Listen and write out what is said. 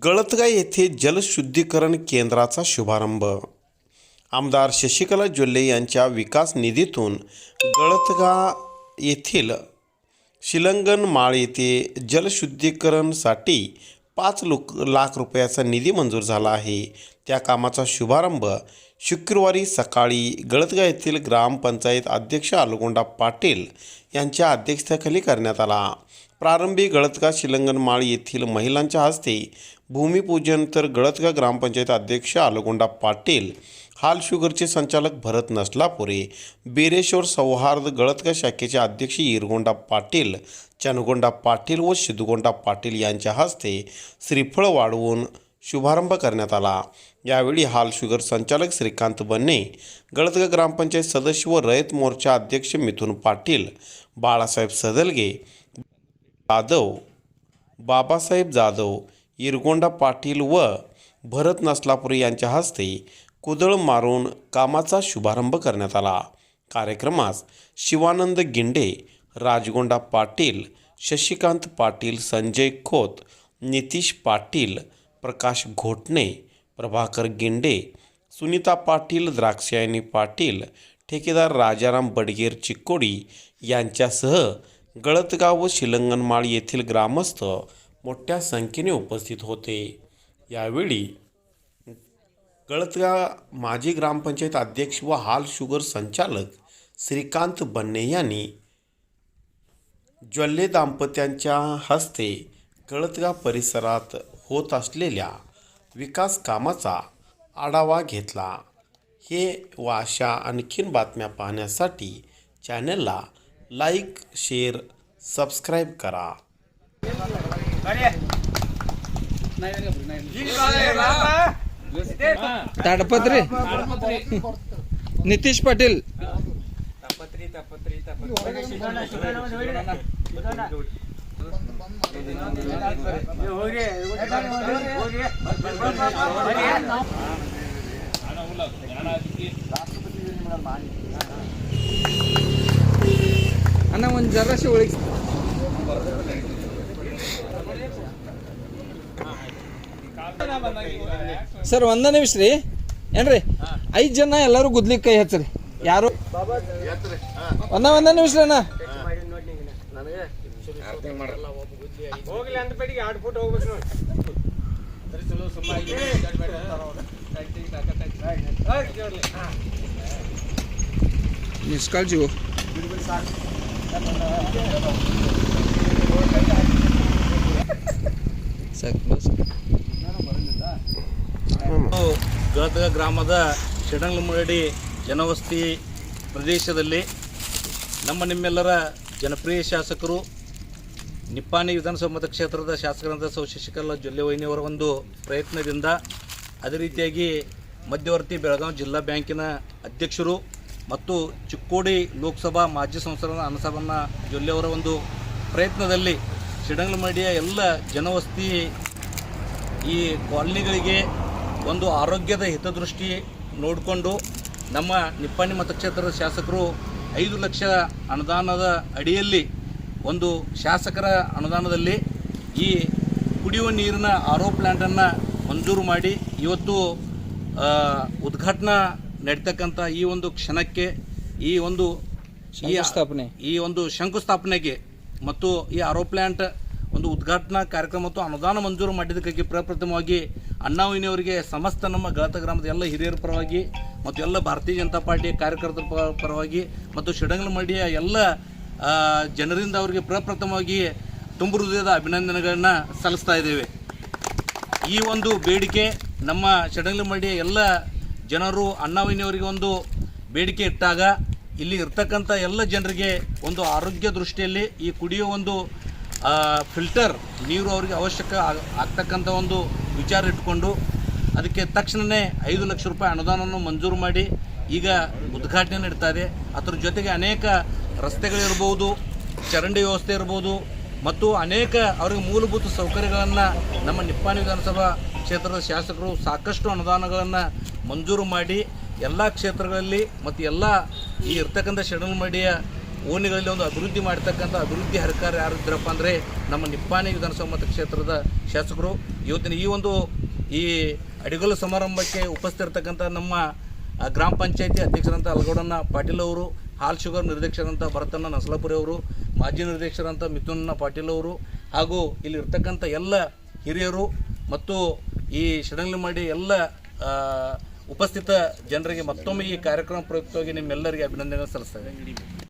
गळतगा येथे जलशुद्धीकरण केंद्राचा शुभारंभ. आमदार शशिकला जोल्ले यांच्या विकास निधीतून गळतगा येथील शिलंगण माळ येथे जलशुद्धीकरणसाठी 5 लाख रुपयाचा निधी मंजूर झाला आहे. त्या कामाचा शुभारंभ शुक्रवारी सकाळी गळतगा येथील ग्रामपंचायत अध्यक्ष अलगोंडा पाटील यांच्या अध्यक्षतेखाली करण्यात आला. प्रारंभी गळतगा शिलंगण माळ येथील महिलांच्या हस्ते भूमिपूजन, तर गळतगा ग्रामपंचायत अध्यक्ष अलगोंडा पाटील, हाल शुगरचे संचालक भरत नसलापुरे, बेरेश्वर सौहार्द गळतगा शाखेचे अध्यक्ष इरगोंडा पाटील, चनगोंडा पाटील व सिद्धगोंडा पाटील यांच्या हस्ते श्रीफळ वाढवून शुभारंभ करण्यात आला. यावेळी हाल शुगर संचालक श्रीकांत बन्ने, गळतगा ग्रामपंचायत सदस्य व रयत मोर्चा अध्यक्ष मिथुन पाटील, बाळासाहेब सदलगे, जाधव, बाबासाहेब जाधव, इरगोंडा पाटील व भरत नसलापुरे यांच्या हस्ते कुदळ मारून कामाचा शुभारंभ करण्यात आला. कार्यक्रमास शिवानंद गिंडे, राजगोंडा पाटील, शशिकांत पाटील, संजय खोत, नितीश पाटील, प्रकाश घोटणे, प्रभाकर गिंडे, सुनीता पाटील, द्राक्षायणी पाटील, ठेकेदार राजाराम बडगेर चिक्कोडी यांच्यासह गळतगाव व शिलंगणमाळ येथील ग्रामस्थ मोठ्या संख्येने उपस्थित होते. यावेळी गळतगा माजी ग्रामपंचायत अध्यक्ष व हाल शुगर संचालक श्रीकांत बन्ने यांनी जोल्ले दाम्पत्यांच्या हस्ते गळतगा परिसरात होत असलेल्या विकास कामाचा आढावा घेतला. हे व अशा आणखीन बातम्या पाहण्यासाठी चॅनलला लाईक, शेअर, सबस्क्राईब करा. ताडपत्री नितीश पाटील, ಅಣ್ಣ ಒಂದು ಜರಾಶಿ ಒಳಗೆ ಸರ್. ಒಂದ ನಿಮಿಷ ರೀ ಏನ್ರಿ, 5 ಜನ ಎಲ್ಲರೂ ಗುದ್ಲಿಕ್ಕೆ ಕೈ ಹಚ್ಚ್ರಿ. ಯಾರು ಒಂದ ನಿಮಿಷ ಅಣ್ಣ. ನಿಷ್ಕಾಳಜಿ ಗಳತಗ ಗ್ರಾಮದ ಶಿಡಂಗ್ಲಮಡಿ ಜನವಸತಿ ಪ್ರದೇಶದಲ್ಲಿ ನಿಮ್ಮೆಲ್ಲರ ಜನಪ್ರಿಯ ಶಾಸಕರು, ನಿಪ್ಪಾಣಿ ವಿಧಾನಸಭಾ ಮತಕ್ಷೇತ್ರದ ಶಾಸಕರಾದ ಶಶಿಕಲಾ ಜೊಲ್ಲೆ ವೈನಿಯವರ ಒಂದು ಪ್ರಯತ್ನದಿಂದ, ಅದೇ ರೀತಿಯಾಗಿ ಮಧ್ಯವರ್ತಿ ಬೆಳಗಾವಿ ಜಿಲ್ಲಾ ಬ್ಯಾಂಕಿನ ಅಧ್ಯಕ್ಷರು ಮತ್ತು ಚಿಕ್ಕೋಡಿ ಲೋಕಸಭಾ ಮಾಜಿ ಸಂಸದ ಅನಸಬಣ್ಣ ಜೊಲ್ಲೆ ಅವರ ಒಂದು ಪ್ರಯತ್ನದಲ್ಲಿ ಶಿಡಂಗ್ಲಮಡಿಯ ಎಲ್ಲ ಜನವಸತಿ ಈ ಕಾಲನಿಗಳಿಗೆ ಒಂದು ಆರೋಗ್ಯದ ಹಿತದೃಷ್ಟಿ ನೋಡಿಕೊಂಡು ನಮ್ಮ ನಿಪ್ಪಾಣಿ ಮತಕ್ಷೇತ್ರದ ಶಾಸಕರು 5 ಲಕ್ಷ ಅನುದಾನದ ಅಡಿಯಲ್ಲಿ ಒಂದು ಶಾಸಕರ ಅನುದಾನದಲ್ಲಿ ಈ ಕುಡಿಯುವ ನೀರಿನ RO ಪ್ಲ್ಯಾಂಟನ್ನು ಮಂಜೂರು ಮಾಡಿ ಇವತ್ತು ಉದ್ಘಾಟನಾ ನಡೀತಕ್ಕಂಥ ಈ ಒಂದು ಕ್ಷಣಕ್ಕೆ ಈ ಒಂದು ಶಂಕುಸ್ಥಾಪನೆಗೆ ಮತ್ತು ಈ RO ಪ್ಲ್ಯಾಂಟ್ ಒಂದು ಉದ್ಘಾಟನಾ ಕಾರ್ಯಕ್ರಮ ಮತ್ತು ಅನುದಾನ ಮಂಜೂರು ಮಾಡಿದ್ದಕ್ಕಾಗಿ ಪ್ರಪ್ರಥಮವಾಗಿ ಅಣ್ಣಾವಿನವರಿಗೆ ಸಮಸ್ತ ನಮ್ಮ ಗಳತ ಗ್ರಾಮದ ಎಲ್ಲ ಹಿರಿಯರ ಪರವಾಗಿ ಮತ್ತು ಎಲ್ಲ ಭಾರತೀಯ ಜನತಾ ಪಾರ್ಟಿಯ ಕಾರ್ಯಕರ್ತರ ಪರವಾಗಿ ಮತ್ತು ಶಿಡಂಗ್ಲಮಡಿಯ ಎಲ್ಲ ಜನರಿಂದ ಅವರಿಗೆ ಪ್ರಪ್ರಥಮವಾಗಿ ತುಂಬು ಹೃದಯದ ಅಭಿನಂದನೆಗಳನ್ನು ಸಲ್ಲಿಸ್ತಾ ಇದ್ದೇವೆ. ಈ ಒಂದು ಬೇಡಿಕೆ ನಮ್ಮ ಶಿಡಂಗ್ಲಮಡಿಯ ಎಲ್ಲ ಜನರು ಅಣ್ಣಾವಿನವರಿಗೆ ಒಂದು ಬೇಡಿಕೆ ಇಟ್ಟಾಗ ಇಲ್ಲಿ ಇರ್ತಕ್ಕಂಥ ಎಲ್ಲ ಜನರಿಗೆ ಒಂದು ಆರೋಗ್ಯ ದೃಷ್ಟಿಯಲ್ಲಿ ಈ ಕುಡಿಯೋ ಒಂದು ಫಿಲ್ಟರ್ ನೀರು ಅವರಿಗೆ ಅವಶ್ಯಕ ಆಗ್ತಕ್ಕಂಥ ಒಂದು ವಿಚಾರ ಇಟ್ಕೊಂಡು ಅದಕ್ಕೆ ತಕ್ಷಣವೇ 5 ಲಕ್ಷ ರೂಪಾಯಿ ಅನುದಾನವನ್ನು ಮಂಜೂರು ಮಾಡಿ ಈಗ ಉದ್ಘಾಟನೆ ನಡೀತಾ ಇದೆ. ಅದರ ಜೊತೆಗೆ ಅನೇಕ ರಸ್ತೆಗಳಿರ್ಬೋದು, ಚರಂಡಿ ವ್ಯವಸ್ಥೆ ಇರ್ಬೋದು ಮತ್ತು ಅನೇಕ ಅವರಿಗೆ ಮೂಲಭೂತ ಸೌಕರ್ಯಗಳನ್ನು ನಮ್ಮ ನಿಪ್ಪಾಣಿ ವಿಧಾನಸಭಾ ಕ್ಷೇತ್ರದ ಶಾಸಕರು ಸಾಕಷ್ಟು ಅನುದಾನಗಳನ್ನು ಮಂಜೂರು ಮಾಡಿ ಎಲ್ಲ ಕ್ಷೇತ್ರಗಳಲ್ಲಿ ಮತ್ತು ಎಲ್ಲ ಈ ಇರ್ತಕ್ಕಂಥ ಶಿಡಂಗ್ಲಮಡಿಯ ಓಣಿಗಳಲ್ಲಿ ಒಂದು ಅಭಿವೃದ್ಧಿ ಮಾಡ್ತಕ್ಕಂಥ ಅಭಿವೃದ್ಧಿ ಹರಿಕಾರ ಯಾರು ಇದ್ರಪ್ಪ ಅಂದರೆ ನಮ್ಮ ನಿಪ್ಪಾಣಿ ವಿಧಾನಸಭಾ ಮತಕ್ಷೇತ್ರದ ಶಾಸಕರು. ಇವತ್ತಿನ ಈ ಅಡಿಗಲ್ಲು ಸಮಾರಂಭಕ್ಕೆ ಉಪಸ್ಥಿತಿರ್ತಕ್ಕಂಥ ನಮ್ಮ ಗ್ರಾಮ ಪಂಚಾಯತಿ ಅಧ್ಯಕ್ಷರಂಥ ಅಲ್ಗೌಡಣ್ಣ ಪಾಟೀಲ್ ಅವರು, ಹಾಲ್ ಶುಗರ್ ನಿರ್ದೇಶಕರಂಥ ಭರತಣ್ಣ ನಸಲಾಪುರಿ ಅವರು, ಮಾಜಿ ನಿರ್ದೇಶಕರಂಥ ಮಿಥುನ್ ಪಾಟೀಲ್ ಅವರು, ಹಾಗೂ ಇಲ್ಲಿ ಇರ್ತಕ್ಕಂಥ ಎಲ್ಲ ಹಿರಿಯರು ಮತ್ತು ಈ ಶಿಡಂಗ್ಲಿಮಾಡಿ ಎಲ್ಲ ಉಪಸ್ಥಿತ ಜನರಿಗೆ ಮತ್ತೊಮ್ಮೆ ಈ ಕಾರ್ಯಕ್ರಮ ಪ್ರಯುಕ್ತವಾಗಿ ನಿಮ್ಮೆಲ್ಲರಿಗೆ ಅಭಿನಂದನೆ ಸಲ್ಲಿಸ್ತೇವೆ.